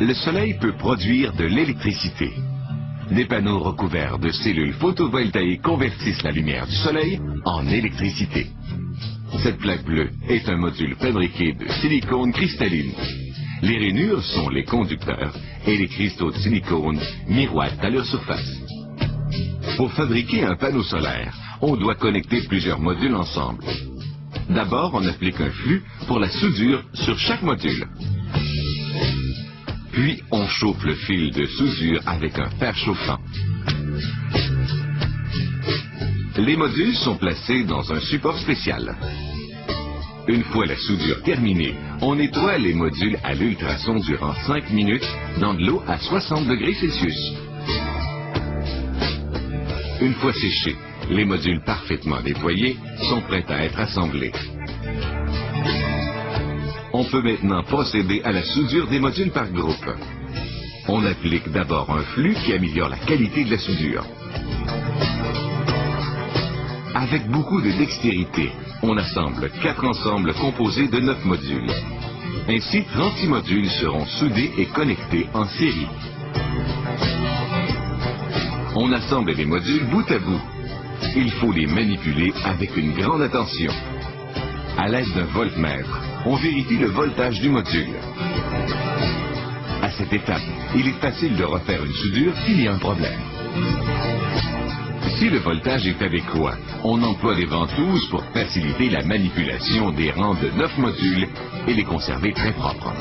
Le soleil peut produire de l'électricité. Des panneaux recouverts de cellules photovoltaïques convertissent la lumière du soleil en électricité. Cette plaque bleue est un module fabriqué de silicone cristalline. Les rainures sont les conducteurs et les cristaux de silicone miroitent à leur surface. Pour fabriquer un panneau solaire, on doit connecter plusieurs modules ensemble. D'abord, on applique un flux pour la soudure sur chaque module. Puis, on chauffe le fil de soudure avec un fer chauffant. Les modules sont placés dans un support spécial. Une fois la soudure terminée, on nettoie les modules à l'ultrason durant 5 minutes dans de l'eau à 60 degrés Celsius. Une fois séchés, les modules parfaitement nettoyés sont prêts à être assemblés. On peut maintenant procéder à la soudure des modules par groupe. On applique d'abord un flux qui améliore la qualité de la soudure. Avec beaucoup de dextérité, on assemble 4 ensembles composés de 9 modules. Ainsi, 36 modules seront soudés et connectés en série. On assemble les modules bout à bout. Il faut les manipuler avec une grande attention. À l'aide d'un voltmètre, on vérifie le voltage du module. À cette étape, il est facile de refaire une soudure s'il y a un problème. Si le voltage est adéquat, on emploie des ventouses pour faciliter la manipulation des rangs de 9 modules et les conserver très propres.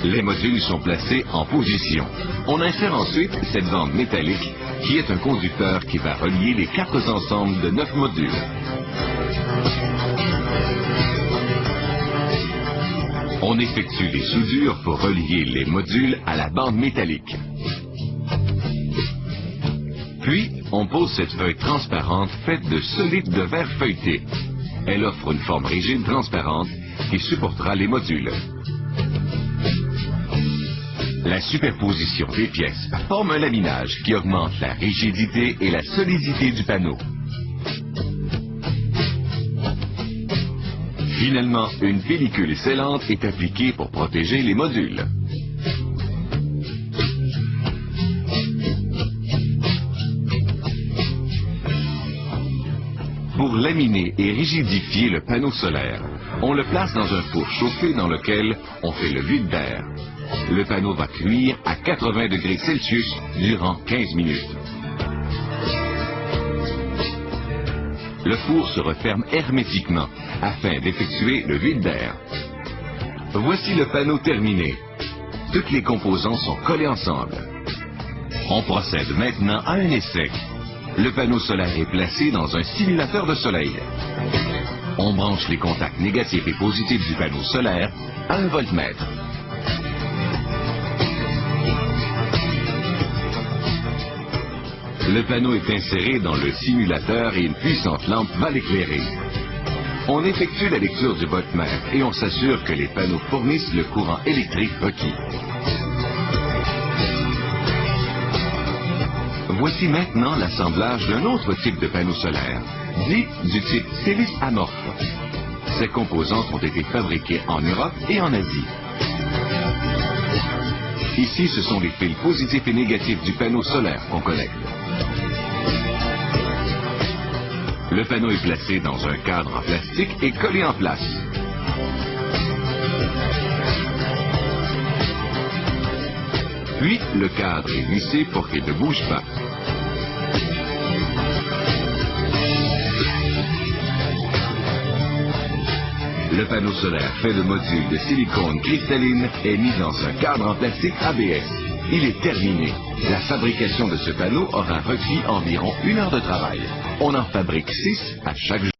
Les modules sont placés en position. On insère ensuite cette bande métallique qui est un conducteur qui va relier les 4 ensembles de 9 modules. On effectue les soudures pour relier les modules à la bande métallique. Puis, on pose cette feuille transparente faite de solides de verre feuilleté. Elle offre une forme rigide transparente qui supportera les modules. La superposition des pièces forme un laminage qui augmente la rigidité et la solidité du panneau. Finalement, une pellicule scellante est appliquée pour protéger les modules. Pour laminer et rigidifier le panneau solaire, on le place dans un four chauffé dans lequel on fait le vide d'air. Le panneau va cuire à 80 degrés Celsius durant 15 minutes. Le four se referme hermétiquement afin d'effectuer le vide d'air. Voici le panneau terminé. Toutes les composants sont collés ensemble. On procède maintenant à un essai. Le panneau solaire est placé dans un simulateur de soleil. On branche les contacts négatifs et positifs du panneau solaire à un voltmètre. Le panneau est inséré dans le simulateur et une puissante lampe va l'éclairer. On effectue la lecture du voltmètre et on s'assure que les panneaux fournissent le courant électrique requis. Voici maintenant l'assemblage d'un autre type de panneau solaire, dit du type Célis amorphe. Ces composants ont été fabriqués en Europe et en Asie. Ici, ce sont les fils positifs et négatifs du panneau solaire qu'on connecte. Le panneau est placé dans un cadre en plastique et collé en place. Puis, le cadre est vissé pour qu'il ne bouge pas. Le panneau solaire fait de modules de silicone cristalline est mis dans un cadre en plastique ABS. Il est terminé. La fabrication de ce panneau aura requis environ 1 heure de travail. On en fabrique 6 à chaque jour.